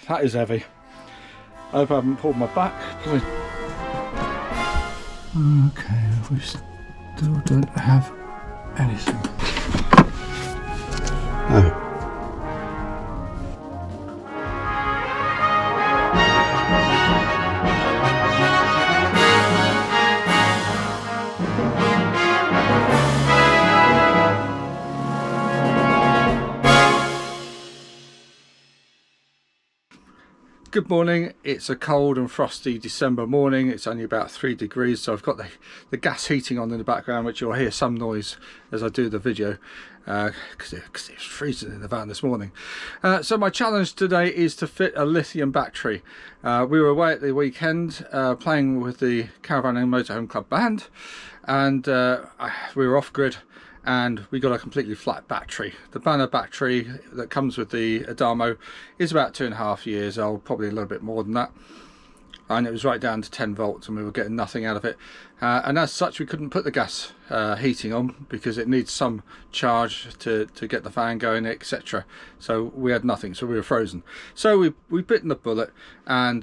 that is heavy. I hope I haven't pulled my back. Okay, we still don't have anything. No. Good morning. It's a cold and frosty December morning. It's only about 3 degrees, so I've got the gas heating on in the background, which you'll hear some noise as I do the video because it was freezing in the van this morning. So my challenge today is to fit a lithium battery. We were away at the weekend playing with the Adamo Motorhome Club band, and we were off grid, and we got a completely flat battery. The banner battery that comes with the Adamo is about 2.5 years old, probably a little bit more than that, and it was right down to 10 volts and we were getting nothing out of it, and as such we couldn't put the gas heating on because it needs some charge to get the fan going, etc. So we had nothing, so we were frozen. So we bitten the bullet, and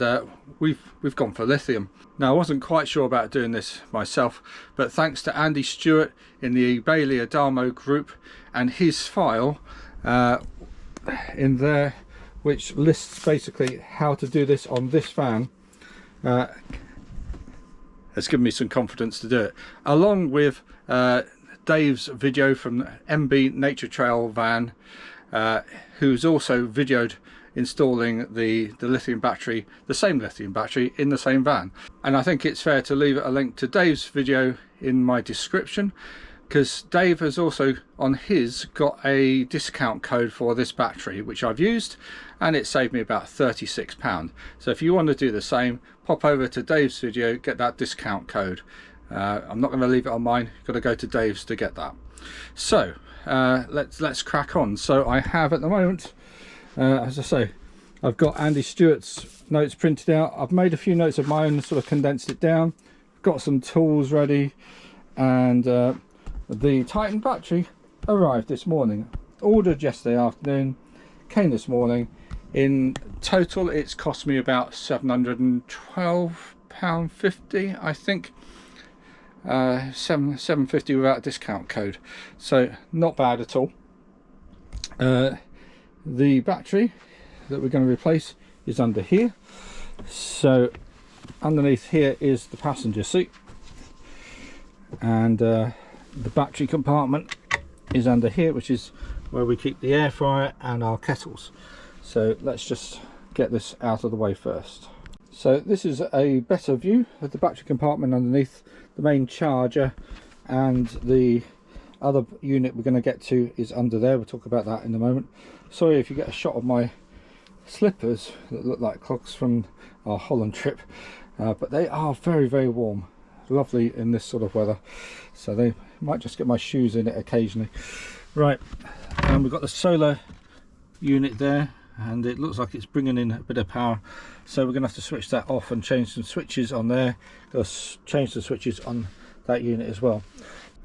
we've gone for lithium. Now, I wasn't quite sure about doing this myself, but thanks to Andy Stewart in the Bailey Adamo group and his file in there, which lists basically how to do this on this van, has given me some confidence to do it, along with Dave's video from MB Nature Trail van, who's also videoed installing the lithium battery, the same lithium battery, in the same van. And I think it's fair to leave a link to Dave's video in my description, because Dave has also on his got a discount code for this battery, which I've used, and it saved me about £36. So if you want to do the same, pop over to Dave's video, get that discount code. I'm not going to leave it on mine, you've got to go to Dave's to get that. So let's crack on. So I have at the moment, as I say, I've got Andy Stewart's notes printed out. I've made a few notes of my own, sort of condensed it down, got some tools ready, and the Titan battery arrived this morning. Ordered yesterday afternoon, came this morning. In total it's cost me about £712.50, I think. £750 without a discount code, so not bad at all. The battery that we're going to replace is under here. So underneath here is the passenger seat, and the battery compartment is under here, which is where we keep the air fryer and our kettles. So let's just get this out of the way first. So this is a better view of the battery compartment underneath. The main charger and the other unit we're going to get to is under there. We'll talk about that in a moment. Sorry if you get a shot of my slippers that look like clogs from our Holland trip, but they are very, very warm. Lovely in this sort of weather, so they might just get my shoes in it occasionally. Right, and we've got the solar unit there, and it looks like it's bringing in a bit of power, so we're going to have to switch that off and change some switches on there. Got to change the switches on that unit as well.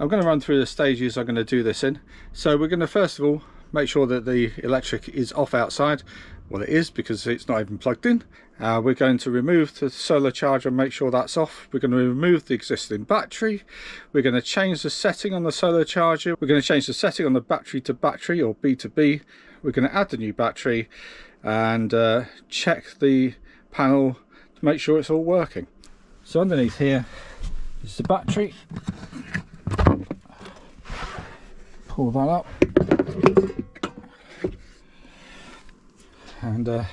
I'm going to run through the stages I'm going to do this in. So we're going to first of all make sure that the electric is off outside. Well, it is, because it's not even plugged in. We're going to remove the solar charger and make sure that's off. We're going to remove the existing battery. We're going to change the setting on the solar charger. We're going to change the setting on the battery to battery, or B to B. We're going to add the new battery and check the panel to make sure it's all working. So underneath here is the battery. Pull that up. And a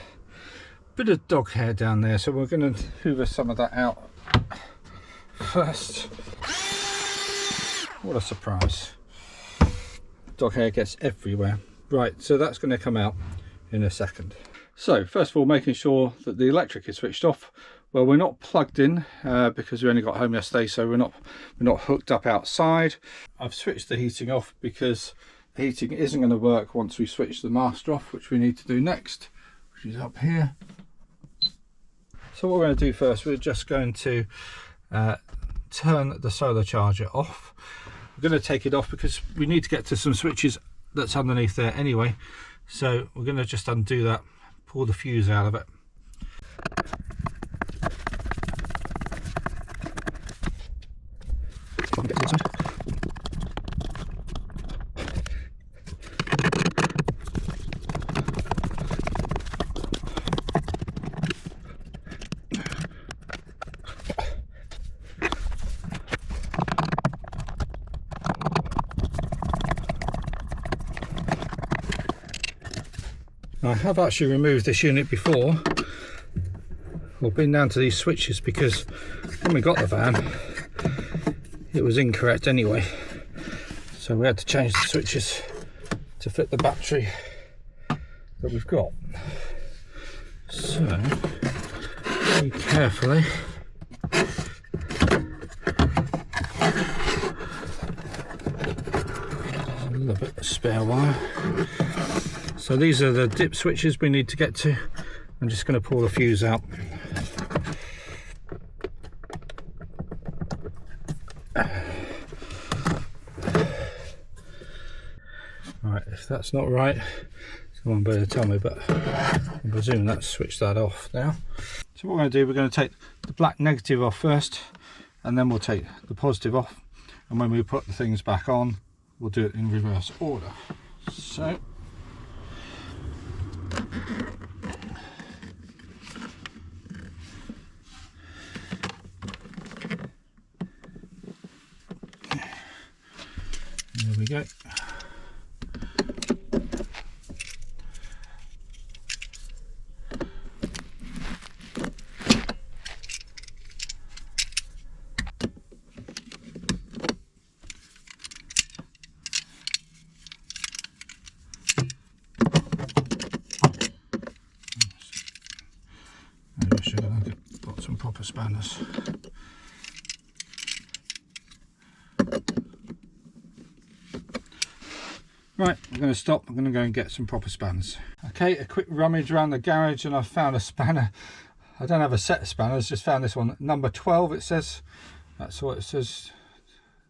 bit of dog hair down there, so we're going to hoover some of that out first. What a surprise. Dog hair gets everywhere. Right, so that's going to come out in a second. So first of all, making sure that the electric is switched off. Well, we're not plugged in because we only got home yesterday, so we're not hooked up outside. I've switched the heating off because the heating isn't going to work once we switch the master off, which we need to do next, which is up here. So what we're going to do first, we're just going to turn the solar charger off. We're going to take it off because we need to get to some switches that's underneath there anyway. So we're going to just undo that, pull the fuse out of it. I have actually removed this unit before, or been down to these switches, because when we got the van it was incorrect anyway, so we had to change the switches to fit the battery that we've got. So very carefully a little bit of spare wire. So these are the dip switches we need to get to. I'm just going to pull the fuse out. Right, if that's not right, someone better tell me, but I presume that's switched that off now. So what we're going to do, we're going to take the black negative off first, and then we'll take the positive off, and when we put the things back on, we'll do it in reverse order. So there we go. Maybe I should have got some proper spanners. Right, I'm going to stop. I'm going to go and get some proper spanners. Okay, a quick rummage around the garage and I found a spanner. I don't have a set of spanners, just found this one, number 12 it says. That's what it says.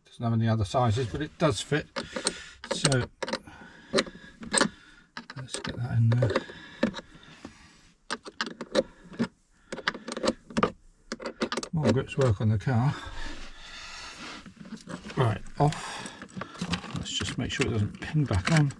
It doesn't have any other sizes, but it does fit. So let's get that in there. More grips work on the car. Right, off. Let's just make sure it doesn't pin back on.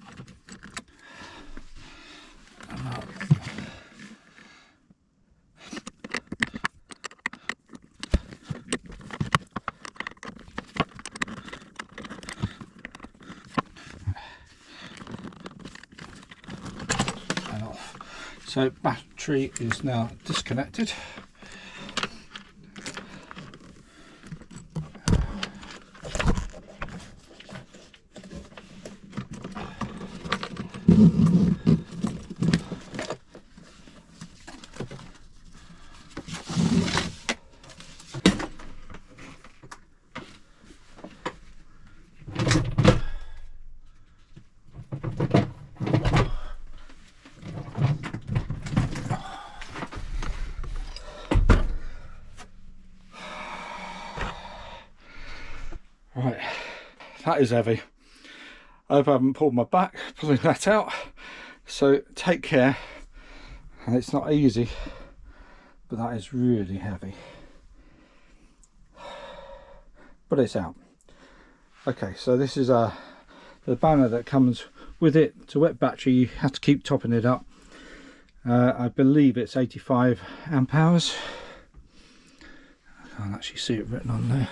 And off. So battery is now disconnected. Right, that is heavy. I hope I haven't pulled my back pulling that out. So take care. And it's not easy, but that is really heavy. But it's out. Okay, so this is the banner that comes with it. It's a wet battery, you have to keep topping it up. I believe it's 85 amp hours. I can't actually see it written on there.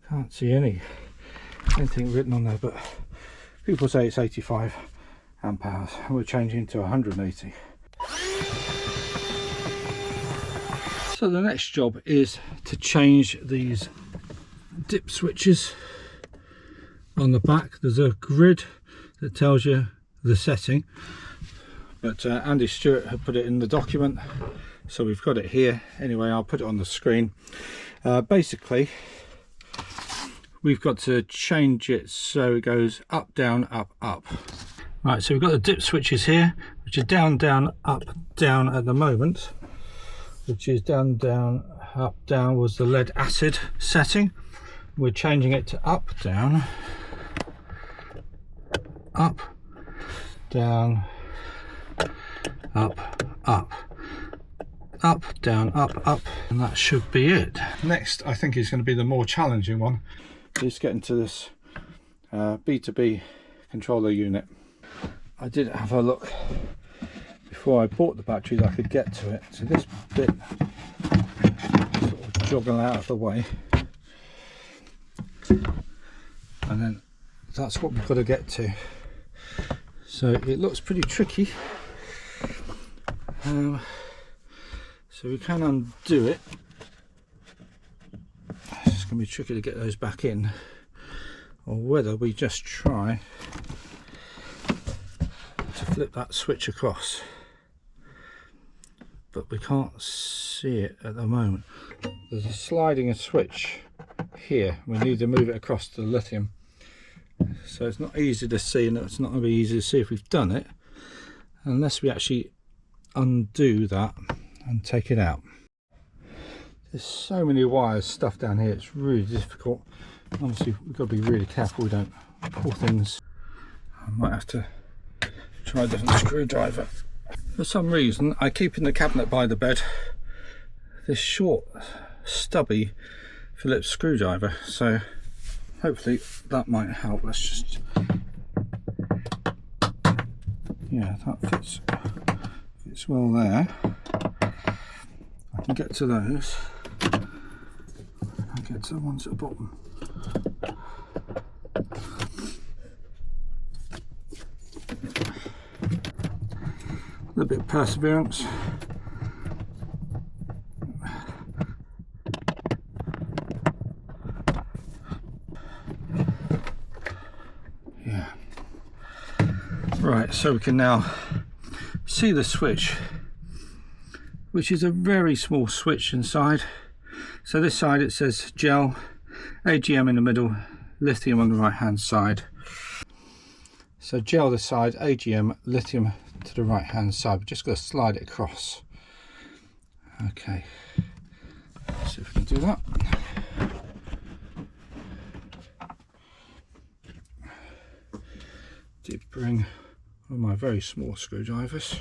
Can't see anything written on there, but people say it's 85 amp hours. We're changing to 180. So the next job is to change these dip switches on the back. There's a grid that tells you the setting, but Andy Stewart had put it in the document, so we've got it here. Anyway, I'll put it on the screen. Basically, we've got to change it so it goes up, down, up, up. Right, so we've got the dip switches here, which are down, down, up, down at the moment, which is down, down, up, down was the lead acid setting. We're changing it to up, down, up, down, up, up, up, down, up, and that should be it. Next, I think is going to be the more challenging one, is getting to this B2B controller unit. I did have a look before I bought the battery that I could get to it. So this bit sort of joggle out of the way, and then that's what we've got to get to. So it looks pretty tricky. So we can undo it. It's going to be tricky to get those back in, or whether we just try to flip that switch across, but we can't see it at the moment. There's a sliding switch here. We need to move it across to the lithium, so it's not easy to see, and it's not going to be easy to see if we've done it unless we actually undo that and take it out. There's so many wires stuffed down here, it's really difficult. Obviously we've got to be really careful we don't pull things. I might have to try a different screwdriver. For some reason I keep in the cabinet by the bed this short stubby Phillips screwdriver, so hopefully that might help. Let's just, yeah, that fits well there. I can get to those. I get to the ones at the bottom. A little bit of perseverance. Yeah. Right, so we can now see the switch, which is a very small switch inside. So this side it says gel, AGM in the middle, lithium on the right hand side. So gel this side, AGM, lithium to the right hand side. We're just going to slide it across. Okay, let's see if we can do that. Did bring one of my very small screwdrivers.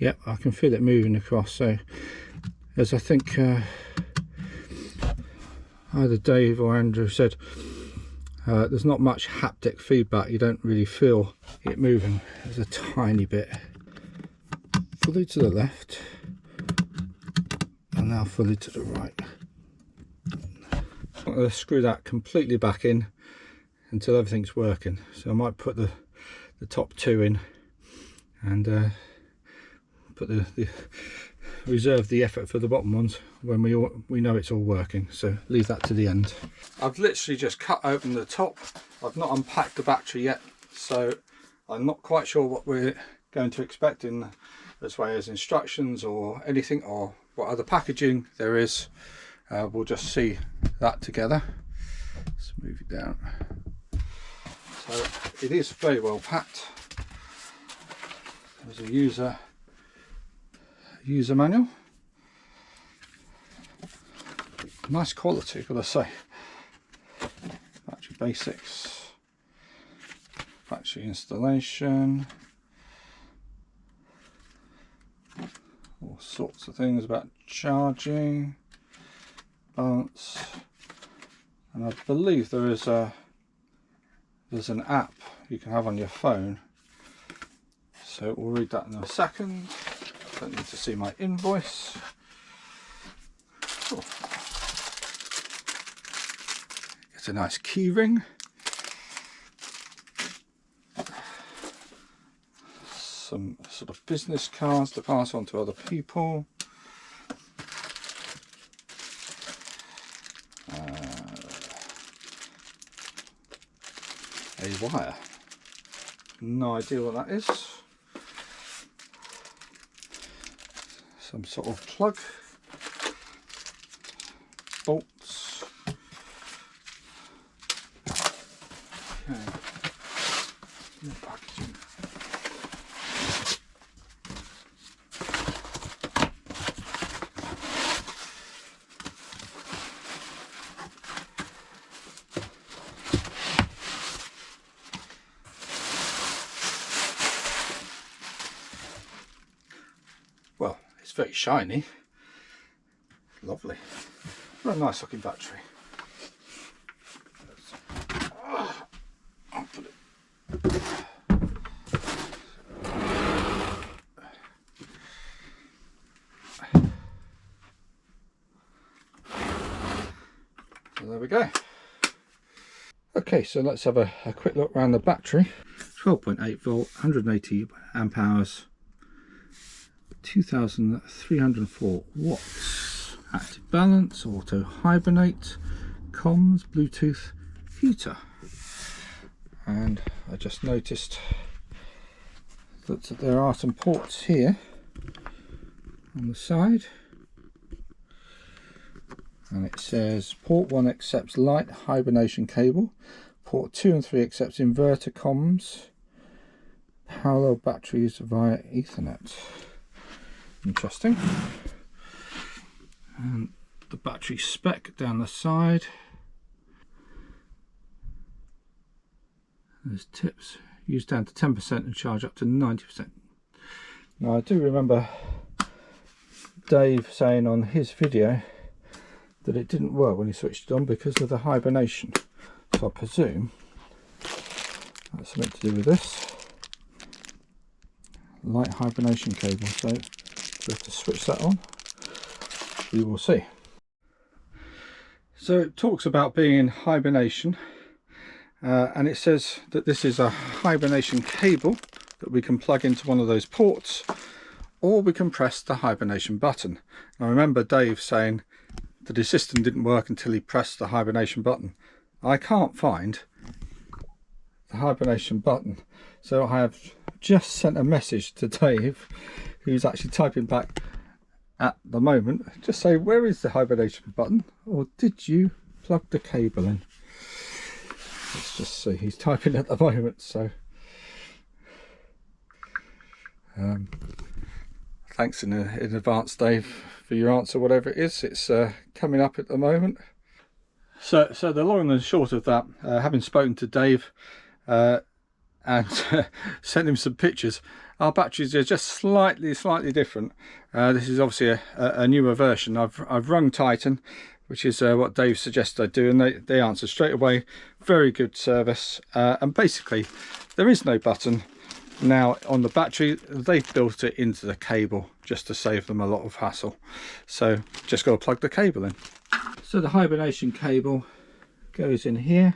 Yep, I can feel it moving across. So as I think either Dave or Andrew said, there's not much haptic feedback. You don't really feel it moving. There's a tiny bit. Fully to the left, and now fully to the right. I'm going to screw that completely back in until everything's working. So I might put the top two in and put reserve the effort for the bottom ones when we know it's all working. So leave that to the end. I've literally just cut open the top. I've not unpacked the battery yet, so I'm not quite sure what we're going to expect in as way as instructions or anything, or what other packaging there is. We'll just see that together. Let's move it down. So it is very well packed. There's a user manual. Nice quality, gotta say. Battery basics, battery installation, all sorts of things about charging, balance, and I believe there's an app you can have on your phone. So we'll read that in a second. Don't need to see my invoice. Oh. It's a nice key ring. Some sort of business cards to pass on to other people. A wire. No idea what that is. Some sort of plug. Bolts. Okay. More packaging. very shiny. Lovely. What a nice looking battery. I'll put it. So there we go. Okay, so let's have a quick look around the battery. 12.8 volt, 180 amp hours, 2304 watts. Active balance, auto hibernate, comms, Bluetooth, heater. And I just noticed that there are some ports here on the side. And it says port 1 accepts light hibernation cable, port 2 and 3 accepts inverter comms, parallel batteries via Ethernet. Interesting. And the battery spec down the side. There's tips. Use down to 10% and charge up to 90%. Now I do remember Dave saying on his video that it didn't work when he switched it on because of the hibernation. So I presume that's something to do with this light hibernation cable. So we have to switch that on. We will see. So it talks about being in hibernation, and it says that this is a hibernation cable that we can plug into one of those ports, or we can press the hibernation button. I remember Dave saying that his system didn't work until he pressed the hibernation button. I can't find the hibernation button, so I have just sent a message to Dave, who's actually typing back at the moment, just say, where is the hibernation button, or did you plug the cable in? Let's just see, he's typing at the moment. So thanks in advance, Dave, for your answer, whatever it is. It's coming up at the moment. So the long and the short of that, having spoken to Dave and sent him some pictures, our batteries are just slightly different. This is obviously a newer version. I've rung Titan, which is what Dave suggested I do, and they answered straight away. Very good service. And basically there is no button now on the battery. They've built it into the cable just to save them a lot of hassle. So just got to plug the cable in. So the hibernation cable goes in here.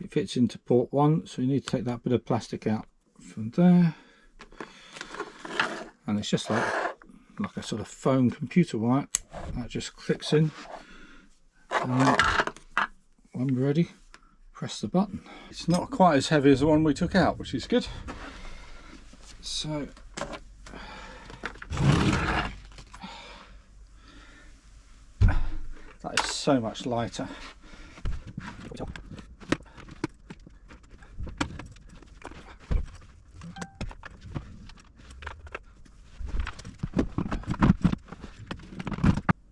It fits into port 1, so you need to take that bit of plastic out from there, and it's just like a sort of foam computer wire that just clicks in, and then when we're ready, press the button. It's not quite as heavy as the one we took out, which is good. So that is so much lighter.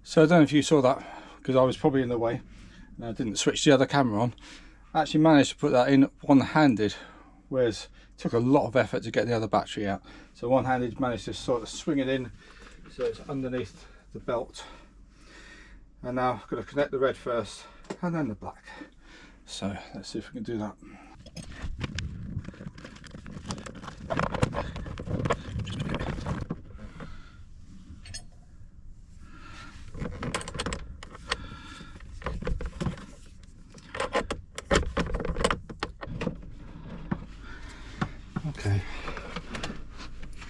So I don't know if you saw that, because I was probably in the way and I didn't switch the other camera on. I actually managed to put that in one-handed, whereas it took a lot of effort to get the other battery out. So one-handed managed to sort of swing it in so it's underneath the belt. And now I've got to connect the red first and then the black. So let's see if we can do that. Okay,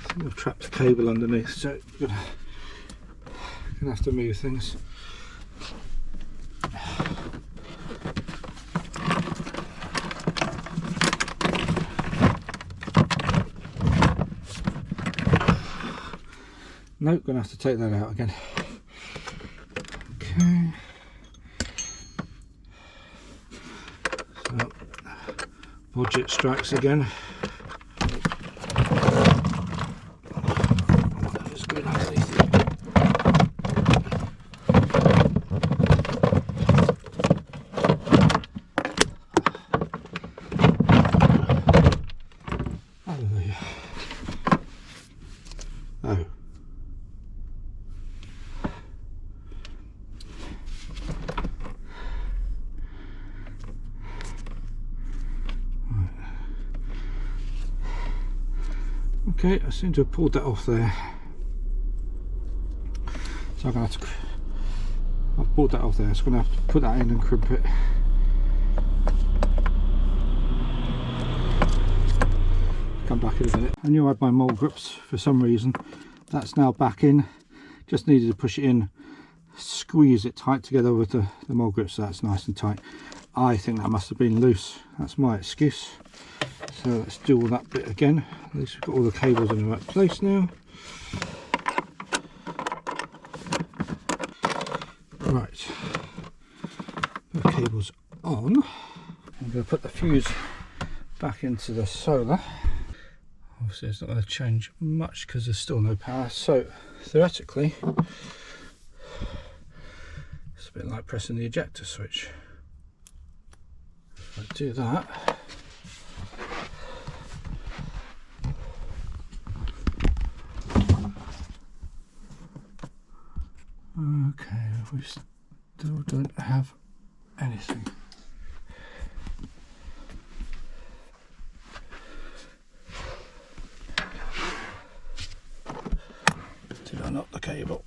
so we've trapped the cable underneath, so we're gonna have to move things. Nope, gonna have to take that out again. Okay. So budget strikes again. Whatever's good underneath it. Hallelujah. Oh. Okay, I seem to have pulled that off there. So I'm going to have to, I've pulled that off there, so I'm going to have to put that in and crimp it. Come back in a minute. I knew I had my mole grips for some reason. That's now back in. Just needed to push it in, squeeze it tight together with the mole grips, so that's nice and tight. I think that must have been loose. That's my excuse. So let's do all that bit again. At least we've got all the cables in the right place now. Right, put the cables on. I'm going to put the fuse back into the solar. Obviously it's not going to change much because there's still no power, so theoretically it's a bit like pressing the ejector switch. If I do that, okay, we still don't have anything. Did I knock the cable?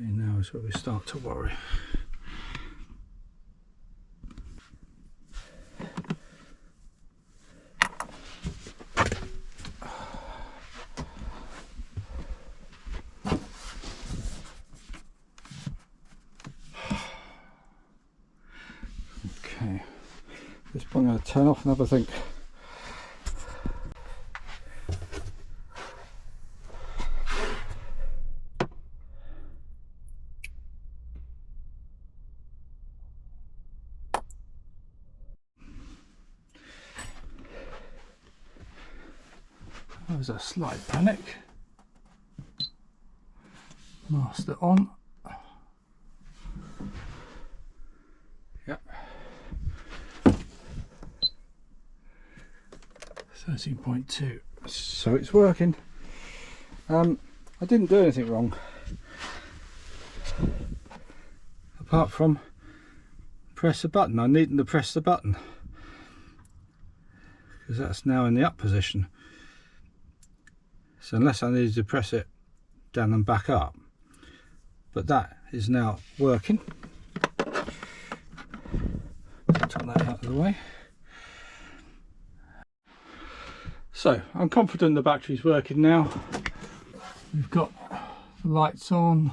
Okay, now is where we start to worry. Okay, at this point I'm going to turn off and have a think. There was a slight panic. Master on. Yep. 13.2. So it's working. I didn't do anything wrong, apart from press the button. I needn't to press the button because that's now in the up position. So unless I needed to press it down and back up, but that is now working. Take that out of the way. So I'm confident the battery's working now. We've got the lights on.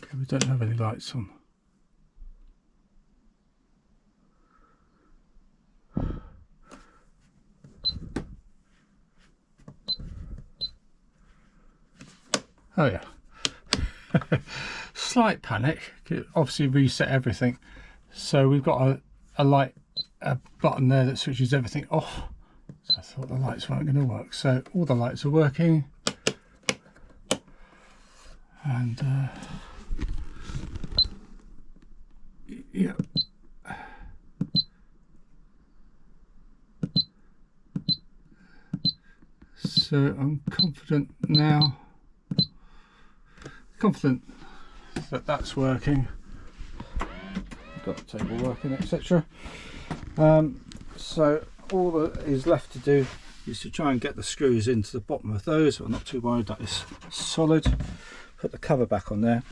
Okay, we don't have any lights on. Oh yeah. Slight panic, obviously reset everything, so we've got a button there that switches everything off, so I thought the lights weren't going to work. So all the lights are working, and yeah, so I'm confident now, that that's working. Got the table working, etc. So all that is left to do is to try and get the screws into the bottom of those. I'm not too worried, that is solid. Put the cover back on there.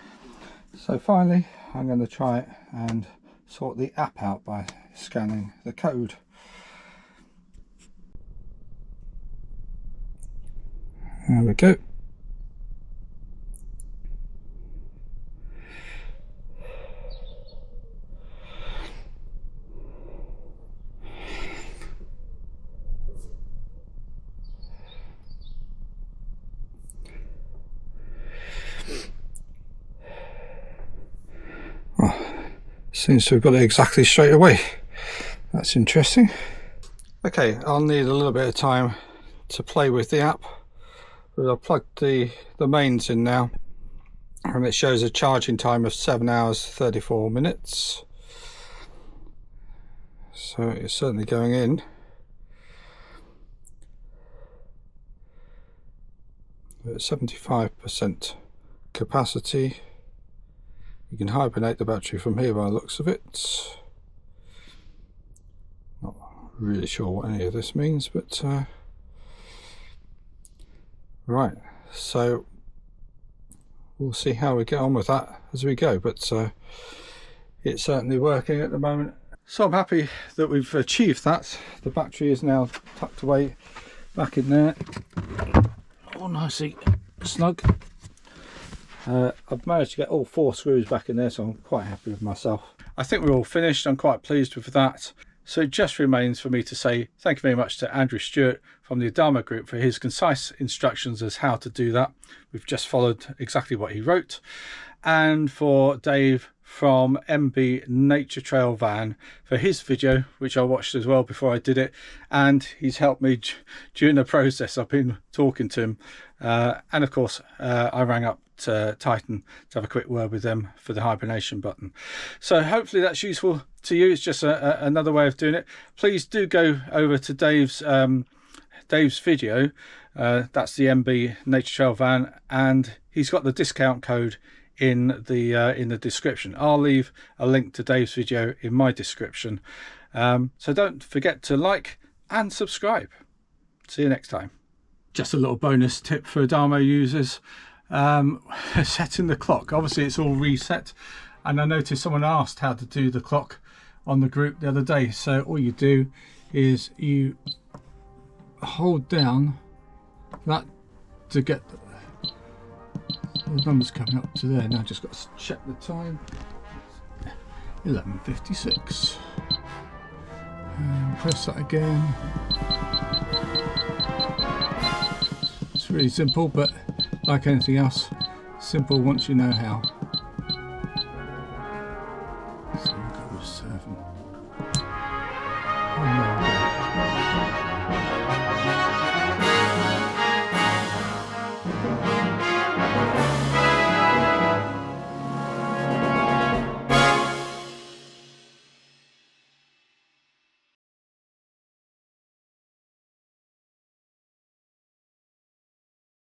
So finally I'm going to try it and sort the app out by scanning the code. There we go. Seems to have got it exactly straight away. That's interesting. Okay, I'll need a little bit of time to play with the app, but I've plugged the mains in now, and it shows a charging time of 7 hours 34 minutes. So it's certainly going in. At 75% capacity. You can hibernate the battery from here by the looks of it. Not really sure what any of this means, but right, so we'll see how we get on with that as we go, but it's certainly working at the moment. So I'm happy that we've achieved that. The battery is now tucked away back in there, all nicely snug. I've managed to get all 4 screws back in there, so I'm quite happy with myself. I think we're all finished. I'm quite pleased with that. So it just remains for me to say thank you very much to Andrew Stewart from the Adamo Group for his concise instructions as how to do that. We've just followed exactly what he wrote. And for Dave from MB Nature Trail Van for his video, which I watched as well before I did it, and he's helped me during the process. I've been talking to him, and of course I rang up to Titan to have a quick word with them for the hibernation button. So hopefully that's useful to you. It's just another way of doing it. Please do go over to Dave's video. That's the MB Nature Trail Van, and he's got the discount code in the description. I'll leave a link to Dave's video in my description. So don't forget to like and subscribe. See you next time. Just a little bonus tip for Adamo users. Setting the clock, obviously it's all reset, and I noticed someone asked how to do the clock on the group the other day. So all you do is you hold down that to get the numbers coming up to there. Now I've just got to check the time. 11:56. Press that again. It's really simple, but like anything else, simple once you know how.